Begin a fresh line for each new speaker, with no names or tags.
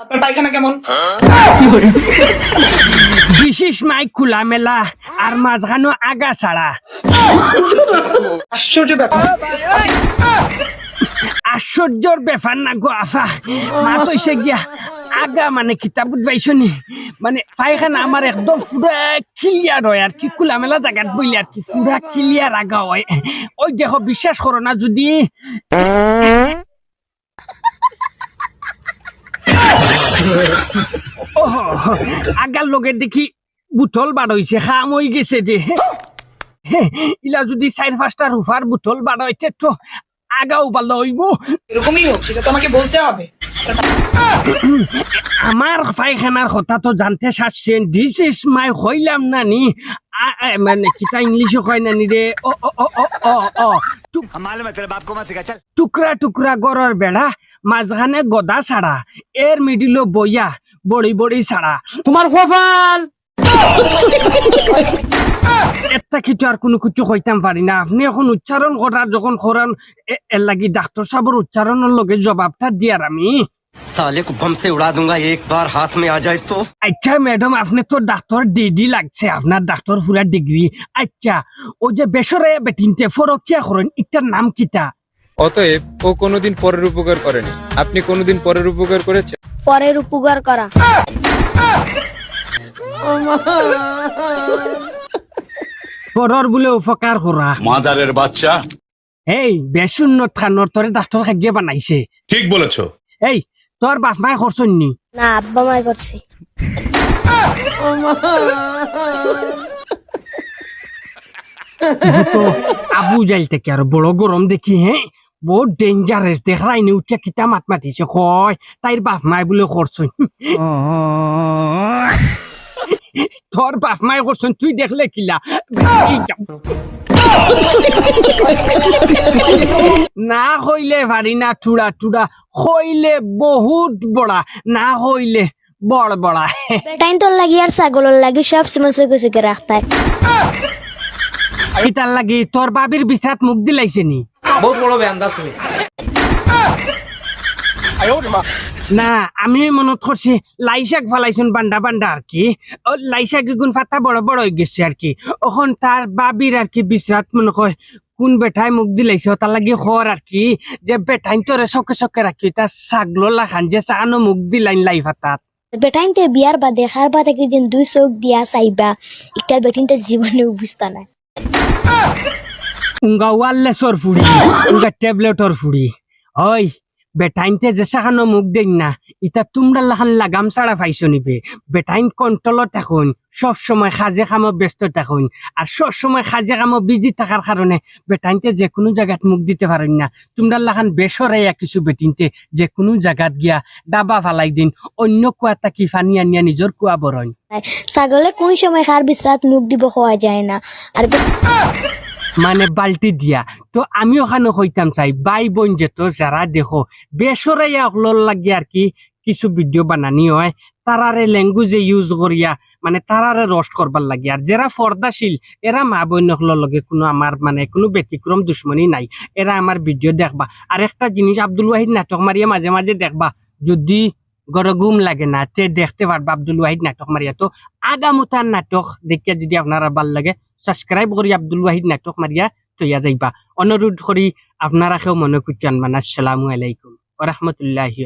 আপনার পায়খানা কেমন?
বিশেষ মাইক খোলা মেলা আর মাঝখানো আগা ছাড়া।
আশ্চর্য ব্যাপার।
আশ্চর্যর ব্যাপার না গো আফা, মা তো এসে গিয়া আগা মানে কিতাব পাইছনি, মানে পায়খানা আমার একদম পুরা ক্লিয়ার হয় আর কি, খোলামেলা জায়গাত বইলে আর কি পুরা ক্লিয়ার আগা হয়। ওই দেখো, বিশ্বাস করো না যদি আগার লগে দেখি বুতল বার হইছে, খাম হয়ে গেছে যে ইলা যদি 4-5টা রুফার বুতল বার হইছে তো আগাও ভালো হইব।
এরকমই হোক, সেটা তো আমাকে বলতে হবে।
আমার পায়খানার কথা তো জানতে চাচ্ছেন, দিস ইজ মাই হইলাম নানি, মানে কিতা ইংলিশে কয় নানি রে, ও ও ও ও ও ও টুকরা টুকরা গরর বেড়া, মাঝখানে গদা ছাড়া, এর মিডিল বইয়া বড়ি বড়ি ছাড়া।
তোমার কপাল।
একটা কিছু আর কোনো কিছু কইতাম পারি না। আপনি এখন উচ্চারণ করার যখন করেন, এর লাগি ডাক্তার সাহেবের উচ্চারণের লগে জবাবটা দিয়ার আমি।
साले को बम से उड़ा दूंगा एक बार हाथ में आ जाए तो।
আচ্ছা ম্যাডাম, আপনি তো ডাক্তার ডিডি লাগছে, আপনার ডাক্তার পুরা ডিগ্রি। আচ্ছা, ও যে বেসরে বেটিনতে ফরকিয়া করেন, এটার নাম কিতা?
অতএব ও কোনোদিন পরের উপকার করেনি। আপনি কোনোদিন পরের উপকার করেছেন?
পরের উপকার করা।
পরর বলে উপকার করা।
মাদারের বাচ্চা।
এই বেশূন্য থানোর তোরে ডাক্তার খাগিয়ে বানাইছে।
ঠিক বলেছো।
এই তোর বাপ মায় করছন নি?
না, আব্বা মাই করছে।
তো আবু যাইল থেকে আর বড় গরম দেখি, হ্যাঁ বহুত ডেঞ্জারাস। দেখাই নি উঠিয়া কিতা মাত মাতিছে, কয় তাইর বাপ মায় বলে করছন। তোর বাপ মায় করছন, তুই দেখলে কিলা? না হইলে ভারি না টুড়া টুড়া, হইলে বহুত বড়া, না হইলে বড় বড়া।
বেটাইন তোর লাগি আর ছাগলের লাগি সব সময় চোখে চোখে রাখতে।
এটার লাগি তোর বাবির বিছরাত মুখ দিলাইছে নি?
बहुत बड़ो बेंदा सुनी।
না, আমি মনত করছি লাই শাক ফালাইছুন বান্ডা বান্ডা আর কি। ও লাই শাক গুণ ফাতা বড় বড় হয়ে গেছে আর কি। এখন তার বাবির আর কি বিছরাত মনে কয় কোন বেটাই মুখ দিলাইছে, তার লাগি খর আর কি যে বেটাইন তোরে চকে চকে রাখি, তার ছাগল লাখান যে চানো মুখ দিলাইন লাই ফাতাত।
বেটাইন তে বিয়ার বা দেখার বা একদিন দুই চোখ দিয়া চাইবা, একটা বেটিন তে জীবনে বুঝতা না।
উঙ্গা ওয়ারলেসর ফুড়ি, উঙ্গা ট্যাবলেটর ফুড়ি। ওই বেটাইনতে যে সাহানো মুখ দেখ না, ইটা তোমরা লাখান লাগাম ছাড়া পাইছো নিবে। বেটাইন কন্ট্রোলত থাকুন, সব সময় কাজে কামো ব্যস্ত থাকুন, আর সব সময় কাজে কামো বিজি থাকার কারণে বেটাইনতে যে কোনো জায়গাত মুখ দিতে পারেন না। তোমরা লাখান বেসরাইয়া কিছু বেটিনতে যে কোনো জায়গাত গিয়া ডাবা ফালাই দিন, অন্য কুয়াটা কি ফানি আনিয়া নিজের কুয়া বরণ।
ছাগলে কোন সময় খার বিশ্রাত মুখ দিব হওয়া যায় না, আর
মানে বালতি দিয়া। তো আমি ওখানে হইতাম চাই ভাই বোন যেত যারা দেখো বেসরাইয়া অকলর লাগে আর কি কিছু ভিডিও বানানি হয়, তারারে ল্যাঙ্গুয়েজে ইউজ করিয়া মানে তারারে রোস্ট করবার লাগে। আর যারা পর্দাশীল এরা মা বোন অকলর লগে কোনো আমার মানে কোনো ব্যতিক্রম দুশ্মনী নাই, এরা আমার ভিডিও দেখবা। আর একটা জিনিস, আব্দুল ওয়াহিদ নাটক মারিয়া মাঝে মাঝে দেখবা, যদি গরগুম লাগে না তে দেখতে পারবা আব্দুল ওয়াহিদ নাটক মারিয়া। তো আগামতার নাটক দেখিয়া যদি আপনারা ভাল লাগে, সাবস্ক্রাইব করি আব্দুল ওয়াহিদ নাটক মারিয়া তৈয়া যাইবা। অনুরোধ করি আপনারা কেউ মনে করছেন। আসসালামু আলাইকুম ওয়া রাহমাতুল্লাহি।